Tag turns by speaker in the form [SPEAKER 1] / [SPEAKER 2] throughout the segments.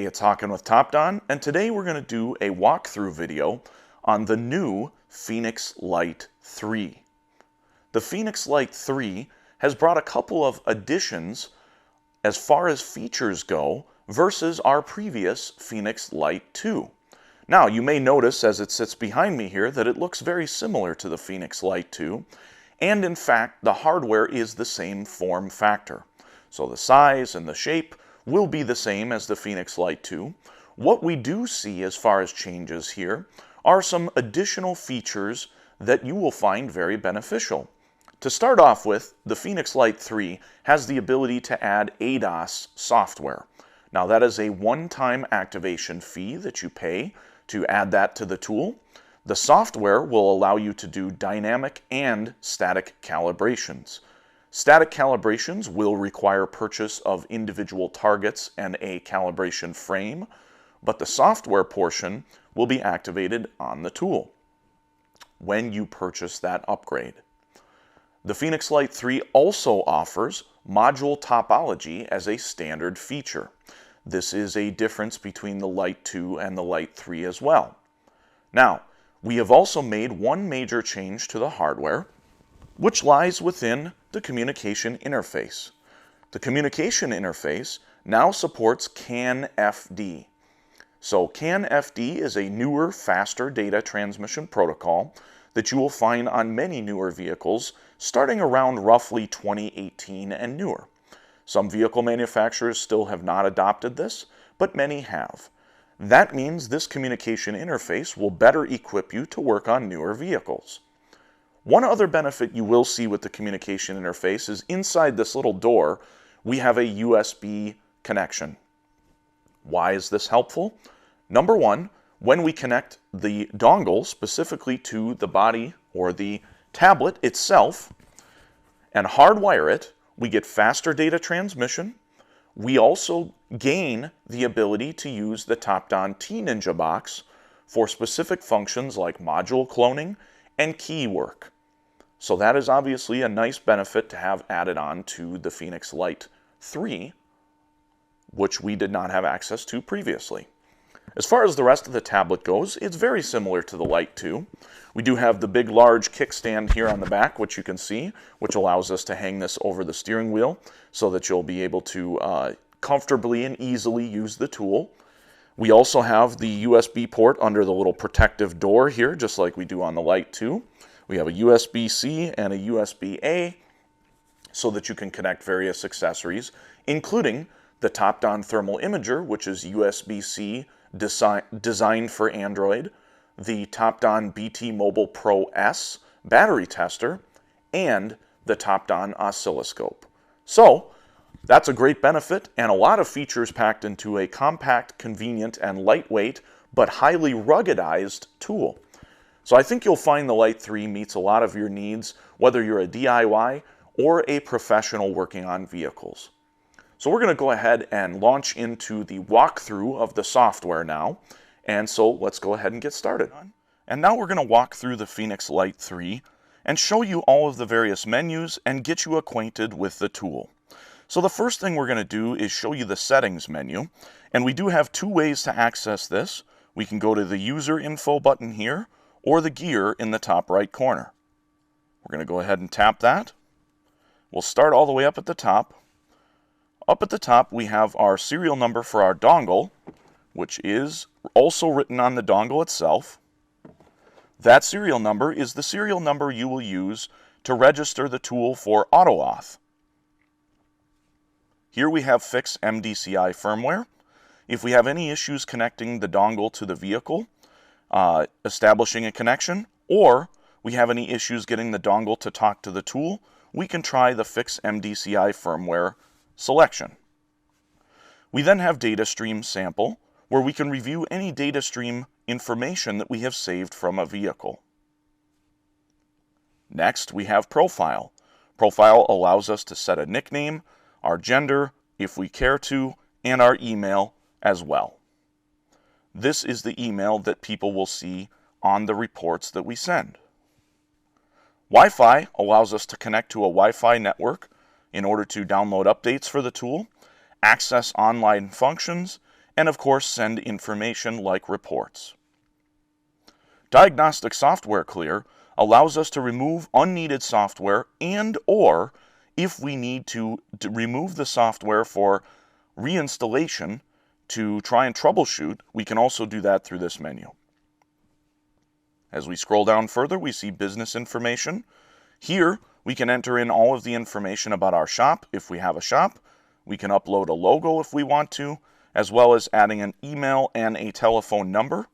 [SPEAKER 1] Hey, it's Hawken with Topdon, and today we're going to do a walkthrough video on the new Phoenix Lite 3. The Phoenix Lite 3 has brought a couple of additions as far as features go versus our previous Phoenix Lite 2. Now, you may notice as it sits behind me here that it looks very similar to the Phoenix Lite 2, and in fact, the hardware is the same form factor. So the size and the shape will be the same as the Phoenix Lite 2. What we do see as far as changes here are some additional features that you will find very beneficial. To start off with, the Phoenix Lite 3 has the ability to add ADAS software. Now that is a one-time activation fee that you pay to add that to the tool. The software will allow you to do dynamic and static calibrations. Static calibrations will require purchase of individual targets and a calibration frame, but the software portion will be activated on the tool when you purchase that upgrade. The Phoenix Lite 3 also offers module topology as a standard feature. This is a difference between the Lite 2 and the Lite 3 as well. Now, we have also made one major change to the hardware, which lies within the communication interface. The communication interface now supports CAN-FD. So CAN-FD is a newer, faster data transmission protocol that you will find on many newer vehicles starting around roughly 2018 and newer. Some vehicle manufacturers still have not adopted this, but many have. That means this communication interface will better equip you to work on newer vehicles. One other benefit you will see with the communication interface is inside this little door, we have a USB connection. Why is this helpful? Number one, when we connect the dongle specifically to the body or the tablet itself and hardwire it, we get faster data transmission. We also gain the ability to use the Topdon T-Ninja box for specific functions like module cloning and key work. So that is obviously a nice benefit to have added on to the Phoenix Lite 3, which we did not have access to previously. As far as the rest of the tablet goes, it's very similar to the Lite 2. We do have the big large kickstand here on the back, which you can see, which allows us to hang this over the steering wheel so that you'll be able to comfortably and easily use the tool. We also have the USB port under the little protective door here, just like we do on the Lite 2. We have a USB-C and a USB-A so that you can connect various accessories, including the Topdon Thermal Imager, which is USB-C designed for Android, the Topdon BT Mobile Pro S battery tester, and the Topdon oscilloscope. So that's a great benefit and a lot of features packed into a compact, convenient, and lightweight, but highly ruggedized tool. So I think you'll find the Lite 3 meets a lot of your needs, whether you're a DIY or a professional working on vehicles. So we're going to go ahead and launch into the walkthrough of the software now. And so let's go ahead and get started. And now we're going to walk through the Phoenix Lite 3 and show you all of the various menus and get you acquainted with the tool. So the first thing we're going to do is show you the settings menu. And we do have two ways to access this. We can go to the user info button here, or the gear in the top right corner. We're going to go ahead and tap that. We'll start all the way up at the top. Up at the top we have our serial number for our dongle, which is also written on the dongle itself. That serial number is the serial number you will use to register the tool for auto-auth. Here we have fix MDCI firmware. If we have any issues connecting the dongle to the vehicle, establishing a connection, or we have any issues getting the dongle to talk to the tool, we can try the Fix MDCI firmware selection. We then have Data Stream Sample, where we can review any data stream information that we have saved from a vehicle. Next, we have Profile. Profile allows us to set a nickname, our gender, if we care to, and our email as well. This is the email that people will see on the reports that we send. Wi-Fi allows us to connect to a Wi-Fi network in order to download updates for the tool, access online functions, and of course send information like reports. Diagnostic Software Clear allows us to remove unneeded software, and or if we need to remove the software for reinstallation to try and troubleshoot, we can also do that through this menu. As we scroll down further, we see business information. Here, we can enter in all of the information about our shop if we have a shop. We can upload a logo if we want to, as well as adding an email and a telephone number.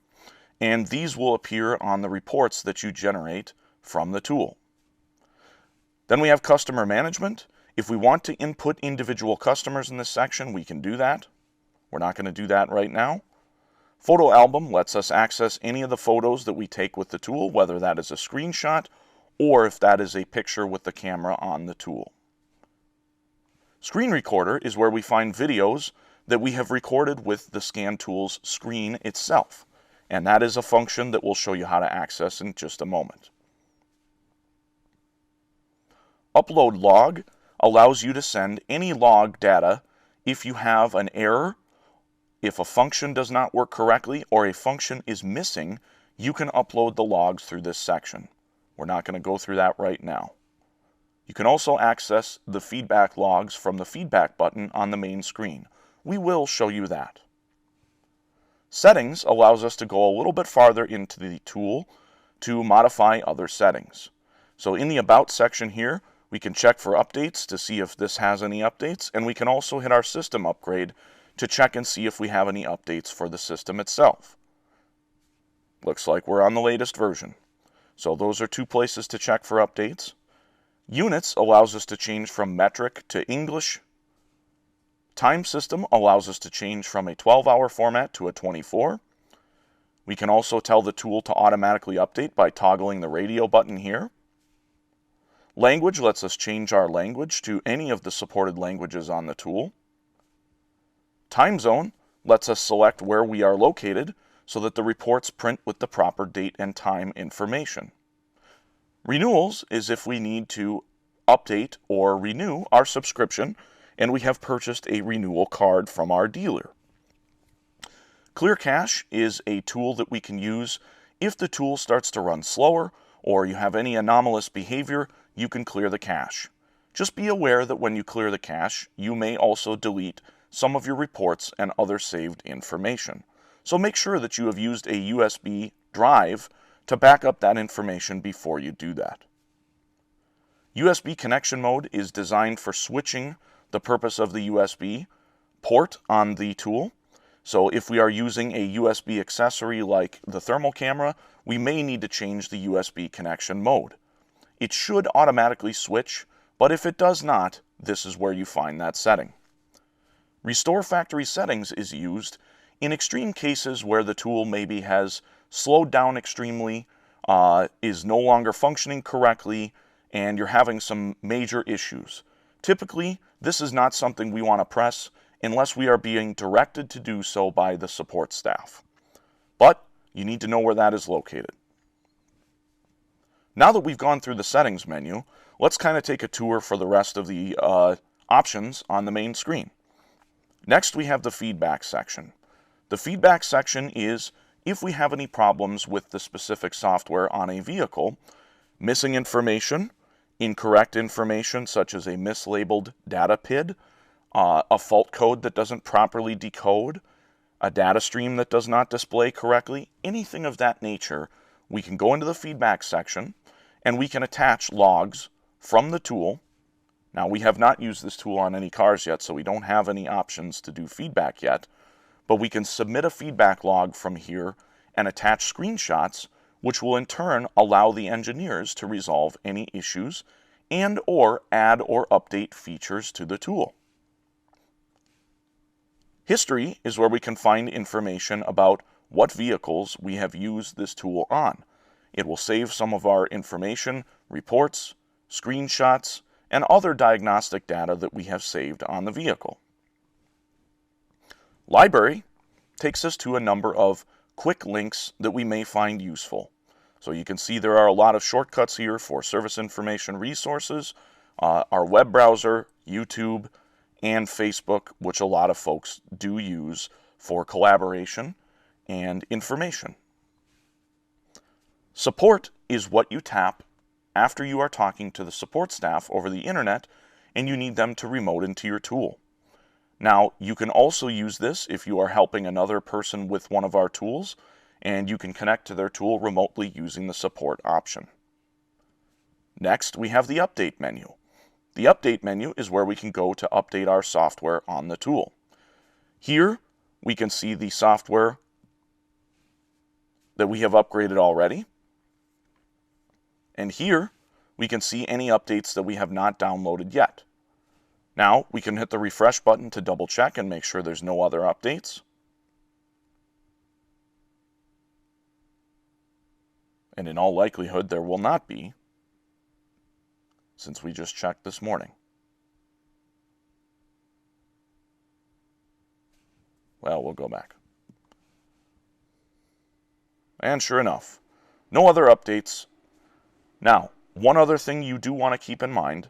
[SPEAKER 1] And these will appear on the reports that you generate from the tool. Then we have customer management. If we want to input individual customers in this section, we can do that. We're not going to do that right now. Photo album lets us access any of the photos that we take with the tool, whether that is a screenshot or if that is a picture with the camera on the tool. Screen recorder is where we find videos that we have recorded with the scan tool's screen itself. And that is a function that we'll show you how to access in just a moment. Upload log allows you to send any log data if you have an error, if a function does not work correctly, or a function is missing. You can upload the logs through this section. We're not going to go through that right now. You can also access the feedback logs from the feedback button on the main screen. We will show you that. Settings allows us to go a little bit farther into the tool to modify other settings. So in the About section here, we can check for updates to see if this has any updates, and we can also hit our system upgrade to check and see if we have any updates for the system itself. Looks like we're on the latest version. So those are two places to check for updates. Units allows us to change from metric to English. Time system allows us to change from a 12-hour format to a 24. We can also tell the tool to automatically update by toggling the radio button here. Language lets us change our language to any of the supported languages on the tool. Time zone lets us select where we are located so that the reports print with the proper date and time information. Renewals is if we need to update or renew our subscription and we have purchased a renewal card from our dealer. Clear cache is a tool that we can use if the tool starts to run slower or you have any anomalous behavior. You can clear the cache. Just be aware that when you clear the cache, you may also delete some of your reports and other saved information. So make sure that you have used a USB drive to back up that information before you do that. USB connection mode is designed for switching the purpose of the USB port on the tool. So if we are using a USB accessory like the thermal camera, we may need to change the USB connection mode. It should automatically switch, but if it does not, this is where you find that setting. Restore factory settings is used in extreme cases where the tool maybe has slowed down extremely, is no longer functioning correctly, and you're having some major issues. Typically, this is not something we want to press unless we are being directed to do so by the support staff. But you need to know where that is located. Now that we've gone through the settings menu, let's kind of take a tour for the rest of the options on the main screen. Next, we have the feedback section. The feedback section is if we have any problems with the specific software on a vehicle, missing information, incorrect information such as a mislabeled data PID, a fault code that doesn't properly decode, a data stream that does not display correctly, anything of that nature, we can go into the feedback section and we can attach logs from the tool. Now, we have not used this tool on any cars yet, so we don't have any options to do feedback yet, but we can submit a feedback log from here and attach screenshots, which will in turn allow the engineers to resolve any issues and or add or update features to the tool. History is where we can find information about what vehicles we have used this tool on. It will save some of our information, reports, screenshots, and other diagnostic data that we have saved on the vehicle. Library takes us to a number of quick links that we may find useful. So you can see there are a lot of shortcuts here for service information resources, our web browser, YouTube, and Facebook, which a lot of folks do use for collaboration and information. Support is what you tap after you are talking to the support staff over the internet and you need them to remote into your tool. Now, you can also use this if you are helping another person with one of our tools, and you can connect to their tool remotely using the support option. Next, we have the update menu. The update menu is where we can go to update our software on the tool. Here, we can see the software that we have upgraded already. And here, we can see any updates that we have not downloaded yet. Now, we can hit the refresh button to double check and make sure there's no other updates. And in all likelihood, there will not be, since we just checked this morning. Well, we'll go back. And sure enough, no other updates. Now, one other thing you do want to keep in mind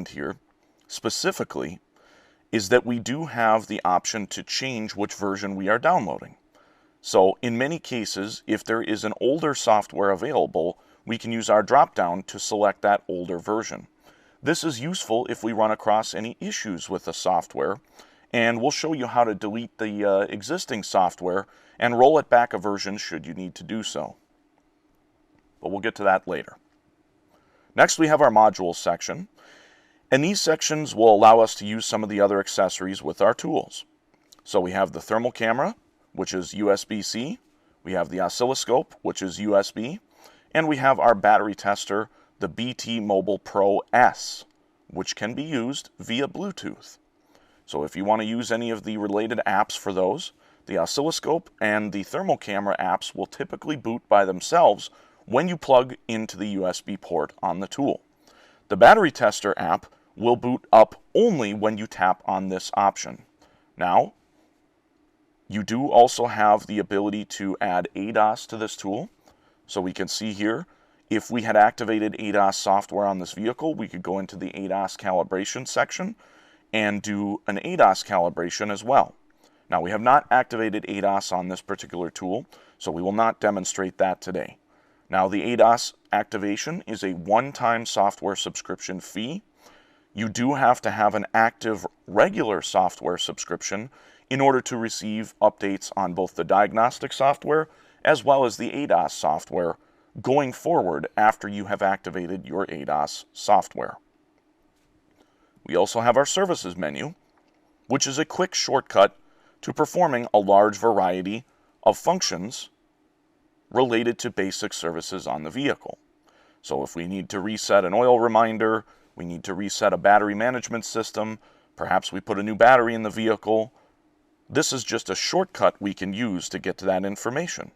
[SPEAKER 1] here, specifically, is that we do have the option to change which version we are downloading. So in many cases, if there is an older software available, we can use our drop-down to select that older version. This is useful if we run across any issues with the software, and we'll show you how to delete the existing software and roll it back a version should you need to do so. But we'll get to that later. Next, we have our modules section, and these sections will allow us to use some of the other accessories with our tools. So we have the thermal camera, which is USB-C, we have the oscilloscope, which is USB, and we have our battery tester, the BT Mobile Pro S, which can be used via Bluetooth. So if you want to use any of the related apps for those, the oscilloscope and the thermal camera apps will typically boot by themselves when you plug into the USB port on the tool. The battery tester app will boot up only when you tap on this option. Now, you do also have the ability to add ADAS to this tool. So we can see here, if we had activated ADAS software on this vehicle, we could go into the ADAS calibration section and do an ADAS calibration as well. Now, we have not activated ADAS on this particular tool, so we will not demonstrate that today. Now, the ADAS activation is a one-time software subscription fee. You do have to have an active regular software subscription in order to receive updates on both the diagnostic software as well as the ADAS software going forward after you have activated your ADAS software. We also have our services menu, which is a quick shortcut to performing a large variety of functions related to basic services on the vehicle. So if we need to reset an oil reminder, we need to reset a battery management system, perhaps we put a new battery in the vehicle, this is just a shortcut we can use to get to that information.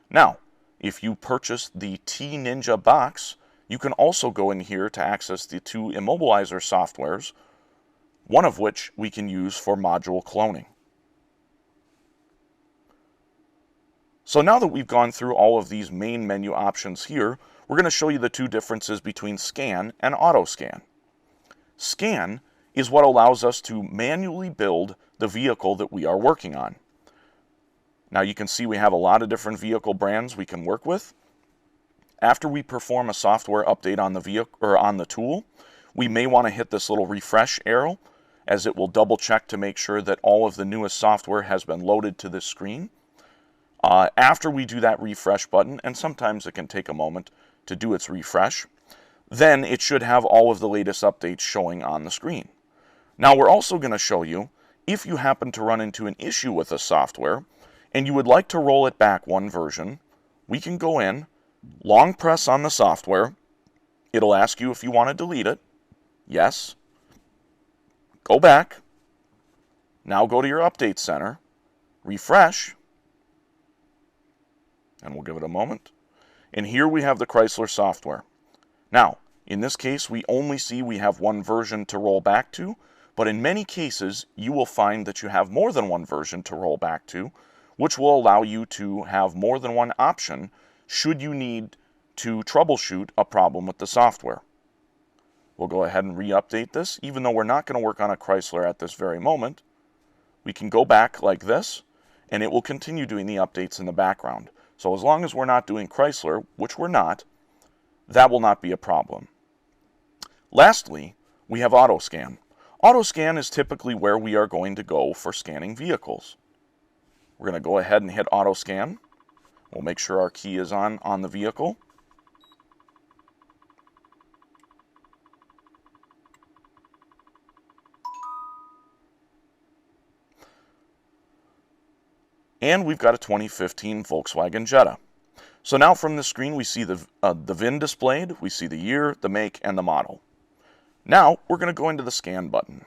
[SPEAKER 1] Now, if you purchase the T-Ninja box, you can also go in here to access the two immobilizer softwares, one of which we can use for module cloning. So now that we've gone through all of these main menu options here, we're going to show you the two differences between scan and auto scan. Scan is what allows us to manually build the vehicle that we are working on. Now you can see we have a lot of different vehicle brands we can work with. After we perform a software update on the vehicle or on the tool, we may want to hit this little refresh arrow, as it will double check to make sure that all of the newest software has been loaded to this screen. After we do that refresh button, and sometimes it can take a moment to do its refresh, then it should have all of the latest updates showing on the screen. Now we're also going to show you, if you happen to run into an issue with a software and you would like to roll it back one version, we can go in, long press on the software, it'll ask you if you want to delete it, yes, go back, now go to your update center, refresh, and we'll give it a moment, and here we have the Chrysler software. Now, in this case, we only see we have one version to roll back to, but in many cases, you will find that you have more than one version to roll back to, which will allow you to have more than one option should you need to troubleshoot a problem with the software. We'll go ahead and re-update this. Even though we're not going to work on a Chrysler at this very moment, we can go back like this, and it will continue doing the updates in the background. So as long as we're not doing Chrysler, which we're not, that will not be a problem. Lastly, we have AutoScan. AutoScan is typically where we are going to go for scanning vehicles. We're going to go ahead and hit AutoScan. We'll make sure our key is on the vehicle. And we've got a 2015 Volkswagen Jetta. So now from the screen we see the VIN displayed, we see the year, the make, and the model. Now we're going to go into the scan button.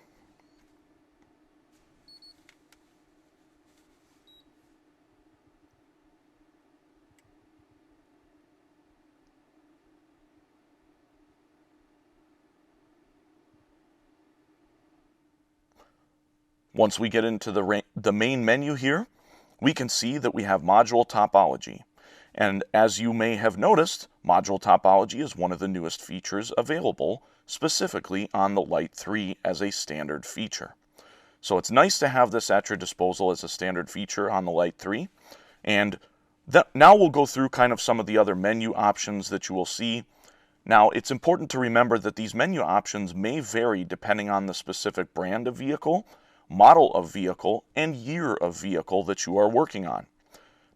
[SPEAKER 1] Once we get into the main menu here, we can see that we have module topology. And as you may have noticed, module topology is one of the newest features available, specifically on the Lite 3 as a standard feature. So it's nice to have this at your disposal as a standard feature on the Lite 3. And now we'll go through kind of some of the other menu options that you will see. Now, it's important to remember that these menu options may vary depending on the specific brand of vehicle, model of vehicle, and year of vehicle that you are working on.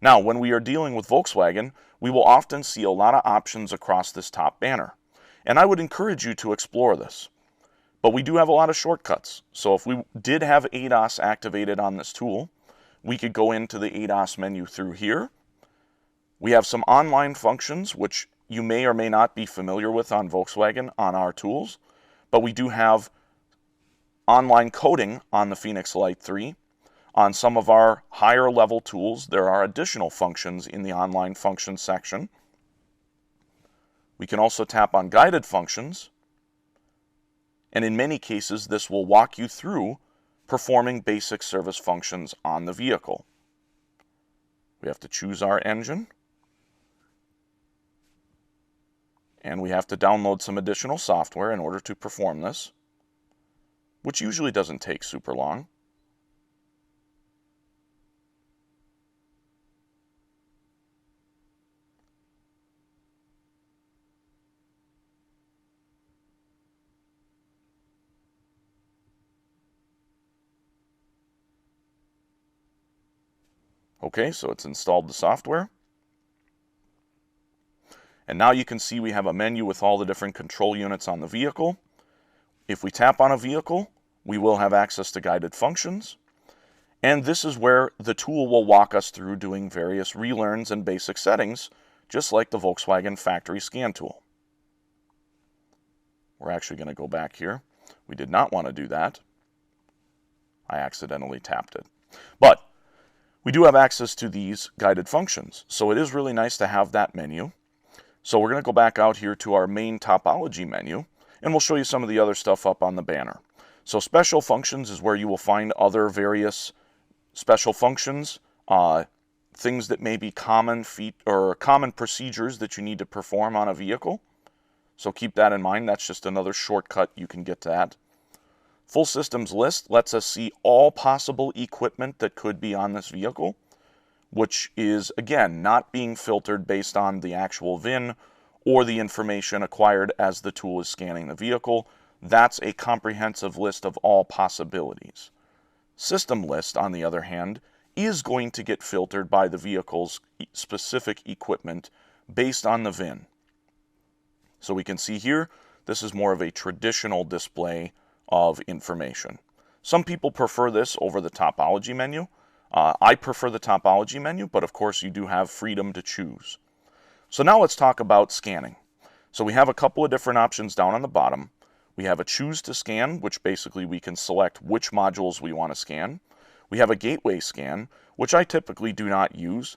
[SPEAKER 1] Now, when we are dealing with Volkswagen, we will often see a lot of options across this top banner. And I would encourage you to explore this. But we do have a lot of shortcuts. So if we did have ADAS activated on this tool, we could go into the ADAS menu through here. We have some online functions, which you may or may not be familiar with on Volkswagen on our tools. But we do have online coding on the Phoenix Lite 3. On some of our higher level tools, there are additional functions in the online functions section. We can also tap on guided functions. And in many cases, this will walk you through performing basic service functions on the vehicle. We have to choose our engine. And we have to download some additional software in order to perform this, which usually doesn't take super long. Okay, so it's installed the software. And now you can see we have a menu with all the different control units on the vehicle. If we tap on a vehicle, we will have access to guided functions. And this is where the tool will walk us through doing various relearns and basic settings, just like the Volkswagen factory scan tool. We're actually going to go back here. We did not want to do that. I accidentally tapped it. But we do have access to these guided functions, so it is really nice to have that menu. So we're going to go back out here to our main topology menu, and we'll show you some of the other stuff up on the banner. So special functions is where you will find other various special functions, things that may be common procedures that you need to perform on a vehicle. So keep that in mind. That's just another shortcut you can get to that. Full systems list lets us see all possible equipment that could be on this vehicle, which is, again, not being filtered based on the actual VIN or the information acquired as the tool is scanning the vehicle. That's a comprehensive list of all possibilities. System list, on the other hand, is going to get filtered by the vehicle's specific equipment based on the VIN. So we can see here, this is more of a traditional display of information. Some people prefer this over the topology menu. I prefer the topology menu, but of course you do have freedom to choose. So now let's talk about scanning. So we have a couple of different options down on the bottom. We have a choose to scan, which basically we can select which modules we want to scan. We have a gateway scan, which I typically do not use.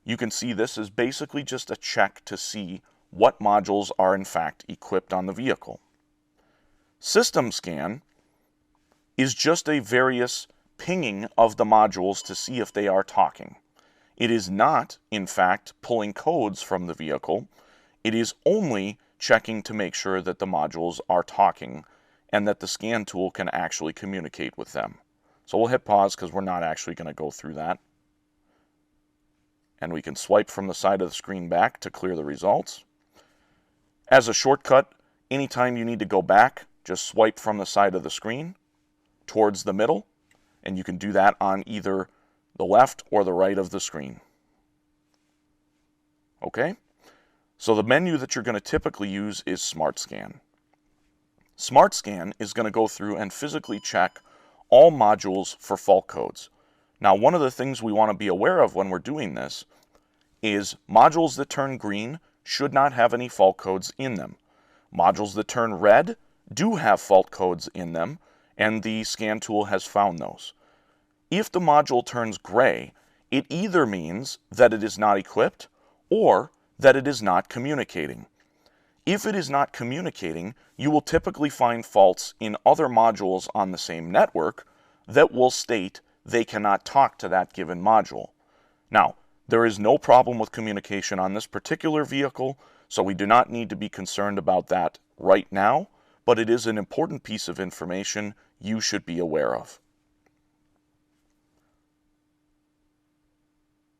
[SPEAKER 1] You can see this is basically just a check to see what modules are in fact equipped on the vehicle. System scan is just a various pinging of the modules to see if they are talking. It is not, in fact, pulling codes from the vehicle. It is only checking to make sure that the modules are talking and that the scan tool can actually communicate with them. So we'll hit pause because we're not actually going to go through that. And we can swipe from the side of the screen back to clear the results. As a shortcut, anytime you need to go back, just swipe from the side of the screen towards the middle, and you can do that on either the left or the right of the screen. Okay? So the menu that you're going to typically use is Smart Scan. Smart Scan is going to go through and physically check all modules for fault codes. Now, one of the things we want to be aware of when we're doing this is modules that turn green should not have any fault codes in them. Modules that turn red do have fault codes in them, and the scan tool has found those. If the module turns gray, it either means that it is not equipped or that it is not communicating. If it is not communicating, you will typically find faults in other modules on the same network that will state they cannot talk to that given module. Now, there is no problem with communication on this particular vehicle, so we do not need to be concerned about that right now, but it is an important piece of information you should be aware of.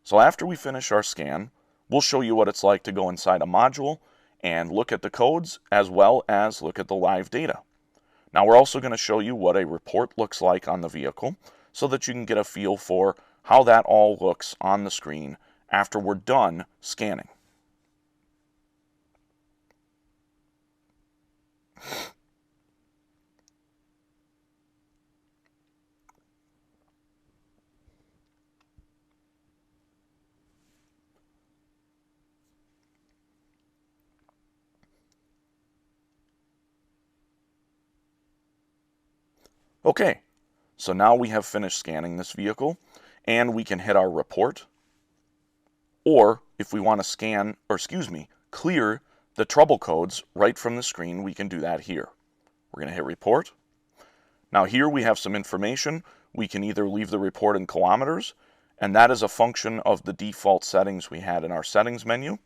[SPEAKER 1] So after we finish our scan, we'll show you what it's like to go inside a module and look at the codes as well as look at the live data. Now we're also going to show you what a report looks like on the vehicle so that you can get a feel for how that all looks on the screen after we're done scanning. Okay, so now we have finished scanning this vehicle and we can hit our report. Or if we want to clear the trouble codes right from the screen, we can do that here. We're going to hit report. Now here we have some information. We can either leave the report in kilometers, and that is a function of the default settings we had in our settings menu.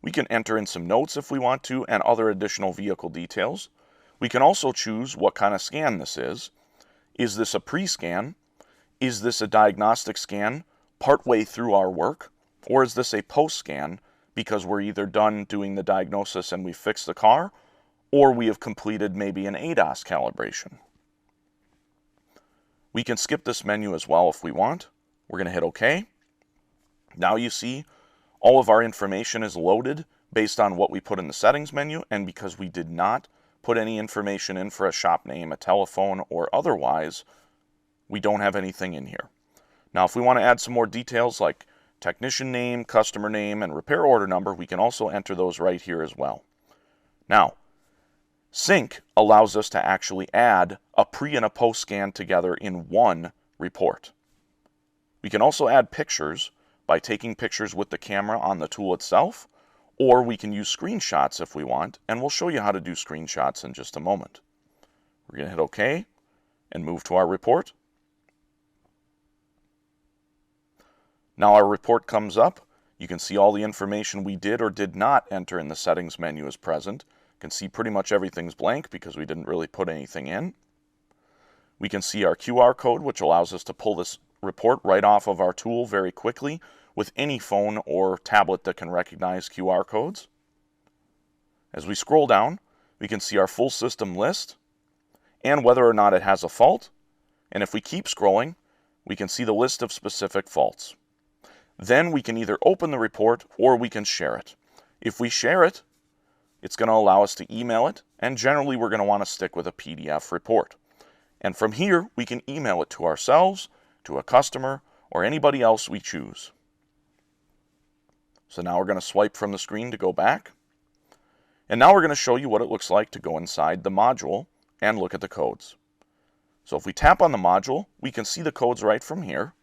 [SPEAKER 1] We can enter in some notes if we want to and other additional vehicle details. We can also choose what kind of scan this is. Is this a pre-scan? Is this a diagnostic scan partway through our work? Or is this a post-scan because we're either done doing the diagnosis and we fixed the car, or we have completed maybe an ADAS calibration? We can skip this menu as well if we want. We're going to hit OK. Now you see all of our information is loaded based on what we put in the settings menu, and because we did not put any information in for a shop name, a telephone, or otherwise, we don't have anything in here. Now, if we want to add some more details like technician name, customer name, and repair order number, we can also enter those right here as well. Now, Sync allows us to actually add a pre and a post scan together in one report. We can also add pictures by taking pictures with the camera on the tool itself, or we can use screenshots if we want, and we'll show you how to do screenshots in just a moment. We're going to hit OK and move to our report. Now our report comes up. You can see all the information we did or did not enter in the settings menu is present. You can see pretty much everything's blank because we didn't really put anything in. We can see our QR code, which allows us to pull this report right off of our tool very quickly with any phone or tablet that can recognize QR codes. As we scroll down, we can see our full system list and whether or not it has a fault. And if we keep scrolling, we can see the list of specific faults. Then we can either open the report or we can share it. If we share it, it's going to allow us to email it, and generally we're going to want to stick with a PDF report. And from here, we can email it to ourselves, to a customer, or anybody else we choose. So now we're going to swipe from the screen to go back. And now we're going to show you what it looks like to go inside the module and look at the codes. So if we tap on the module, we can see the codes right from here.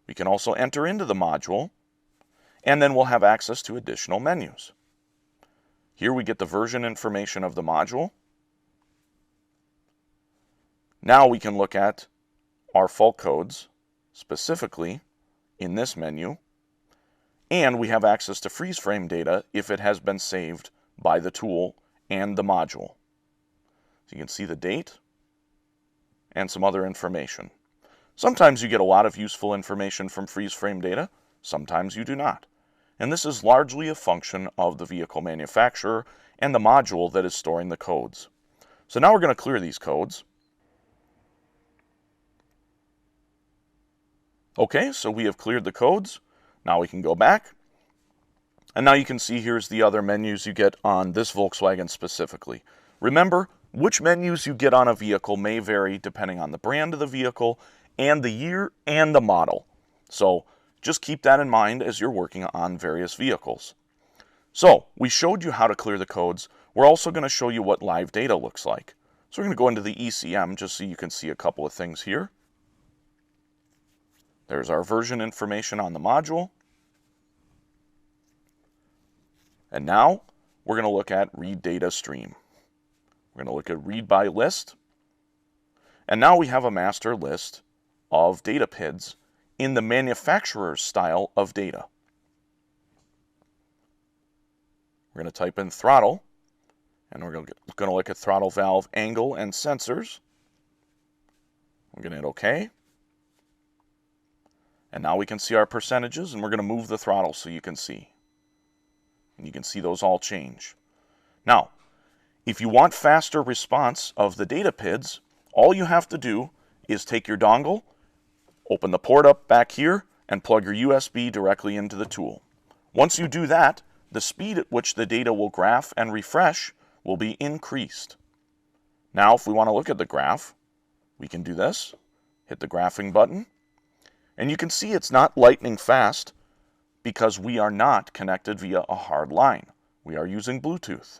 [SPEAKER 1] We can also enter into the module, and then we'll have access to additional menus. Here we get the version information of the module. Now we can look at our fault codes, specifically in this menu, and we have access to freeze frame data if it has been saved by the tool and the module. So you can see the date and some other information. Sometimes you get a lot of useful information from freeze frame data, sometimes you do not. And this is largely a function of the vehicle manufacturer and the module that is storing the codes. So now we're going to clear these codes. Okay, so we have cleared the codes. Now we can go back. And now you can see here's the other menus you get on this Volkswagen specifically. Remember, which menus you get on a vehicle may vary depending on the brand of the vehicle and the year and the model. So just keep that in mind as you're working on various vehicles. So we showed you how to clear the codes. We're also going to show you what live data looks like. So we're going to go into the ECM just so you can see a couple of things here. There's our version information on the module. And now we're going to look at read data stream. We're going to look at read by list. And now we have a master list of data PIDs in the manufacturer's style of data. We're going to type in throttle, and we're going to look at throttle valve angle and sensors. We're going to hit OK. And now we can see our percentages, and we're going to move the throttle so you can see. And you can see those all change. Now, if you want faster response of the data PIDs, all you have to do is take your dongle, open the port up back here, and plug your USB directly into the tool. Once you do that, the speed at which the data will graph and refresh will be increased. Now, if we want to look at the graph, we can do this, hit the graphing button, and you can see it's not lightning fast because we are not connected via a hard line. We are using Bluetooth.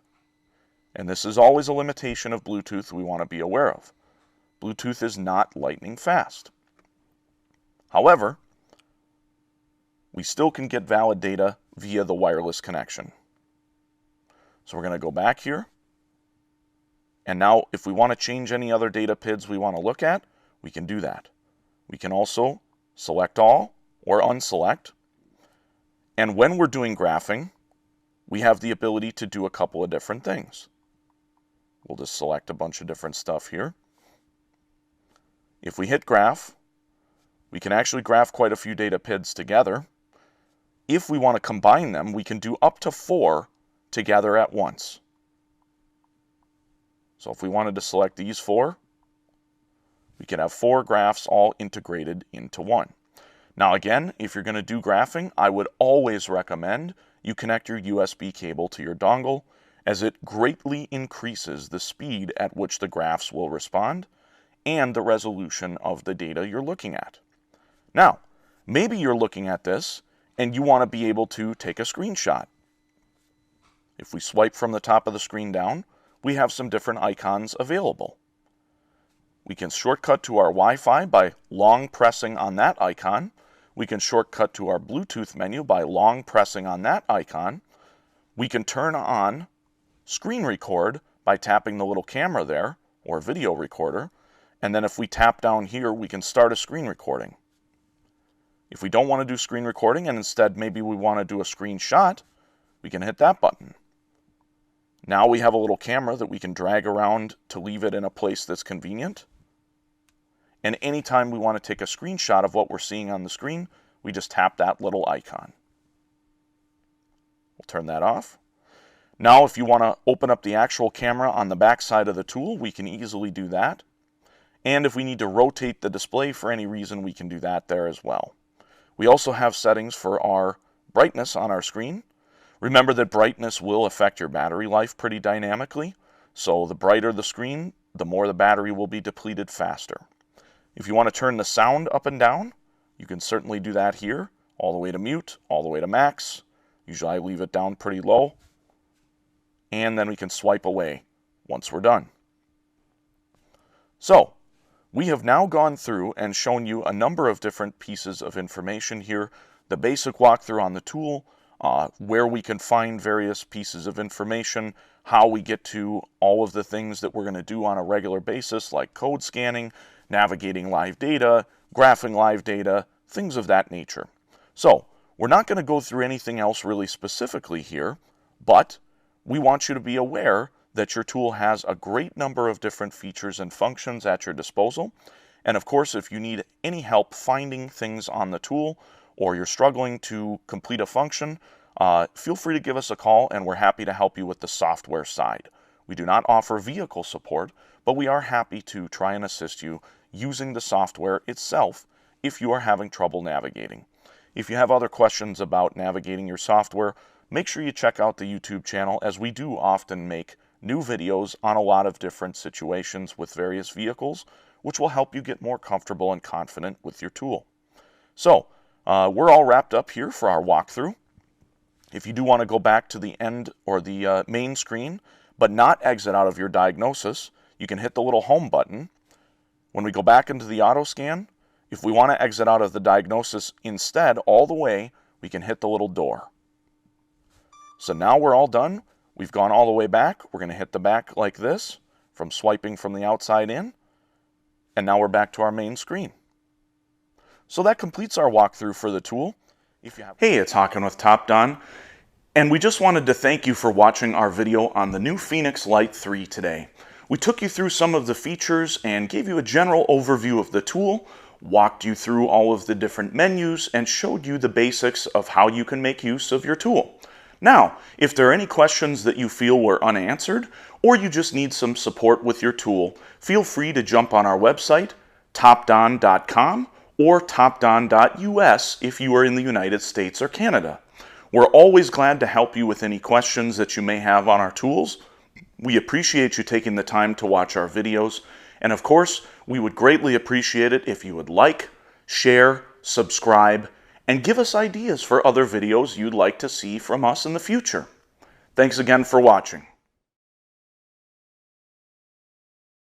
[SPEAKER 1] And this is always a limitation of Bluetooth we want to be aware of. Bluetooth is not lightning fast. However, we still can get valid data via the wireless connection. So we're going to go back here. And now if we want to change any other data PIDs we want to look at, we can do that. We can also select all or unselect. And when we're doing graphing, we have the ability to do a couple of different things. We'll just select a bunch of different stuff here. If we hit graph, we can actually graph quite a few data PIDs together. If we want to combine them, we can do up to 4 together at once. So if we wanted to select these 4, we can have 4 graphs all integrated into one. Now again, if you're going to do graphing, I would always recommend you connect your USB cable to your dongle, as it greatly increases the speed at which the graphs will respond and the resolution of the data you're looking at. Now, maybe you're looking at this and you want to be able to take a screenshot. If we swipe from the top of the screen down, we have some different icons available. We can shortcut to our Wi-Fi by long pressing on that icon. We can shortcut to our Bluetooth menu by long pressing on that icon. We can turn on screen record by tapping the little camera there, or video recorder, and then if we tap down here, we can start a screen recording. If we don't want to do screen recording and instead maybe we want to do a screenshot, we can hit that button. Now we have a little camera that we can drag around to leave it in a place that's convenient. And anytime we want to take a screenshot of what we're seeing on the screen, we just tap that little icon. We'll turn that off. Now if you want to open up the actual camera on the back side of the tool, we can easily do that. And if we need to rotate the display for any reason, we can do that there as well. We also have settings for our brightness on our screen. Remember that brightness will affect your battery life pretty dynamically. So the brighter the screen, the more the battery will be depleted faster. If you want to turn the sound up and down, you can certainly do that here, all the way to mute, all the way to max. Usually I leave it down pretty low. And then we can swipe away once we're done. So, we have now gone through and shown you a number of different pieces of information here. The basic walkthrough on the tool, where we can find various pieces of information, how we get to all of the things that we're going to do on a regular basis, like code scanning, navigating live data, graphing live data, things of that nature. So, we're not going to go through anything else really specifically here, but we want you to be aware that your tool has a great number of different features and functions at your disposal. And of course, if you need any help finding things on the tool, or you're struggling to complete a function, feel free to give us a call and we're happy to help you with the software side. We do not offer vehicle support, but we are happy to try and assist you using the software itself if you are having trouble navigating. If you have other questions about navigating your software, make sure you check out the YouTube channel, as we do often make new videos on a lot of different situations with various vehicles, which will help you get more comfortable and confident with your tool. So, we're all wrapped up here for our walkthrough. If you do want to go back to the end or the main screen, but not exit out of your diagnosis, you can hit the little home button. When we go back into the auto scan, if we want to exit out of the diagnosis instead all the way, we can hit the little door. So now we're all done. We've gone all the way back. We're going to hit the back like this, from swiping from the outside in. And now we're back to our main screen. So that completes our walkthrough for the tool. Hey, it's Hawken with Topdon, and we just wanted to thank you for watching our video on the new Phoenix Lite 3 today. We took you through some of the features and gave you a general overview of the tool, walked you through all of the different menus, and showed you the basics of how you can make use of your tool. Now, if there are any questions that you feel were unanswered, or you just need some support with your tool, feel free to jump on our website, topdon.com, or topdon.us if you are in the United States or Canada. We're always glad to help you with any questions that you may have on our tools. We appreciate you taking the time to watch our videos, and of course, we would greatly appreciate it if you would like, share, subscribe, and give us ideas for other videos you'd like to see from us in the future. Thanks again for watching.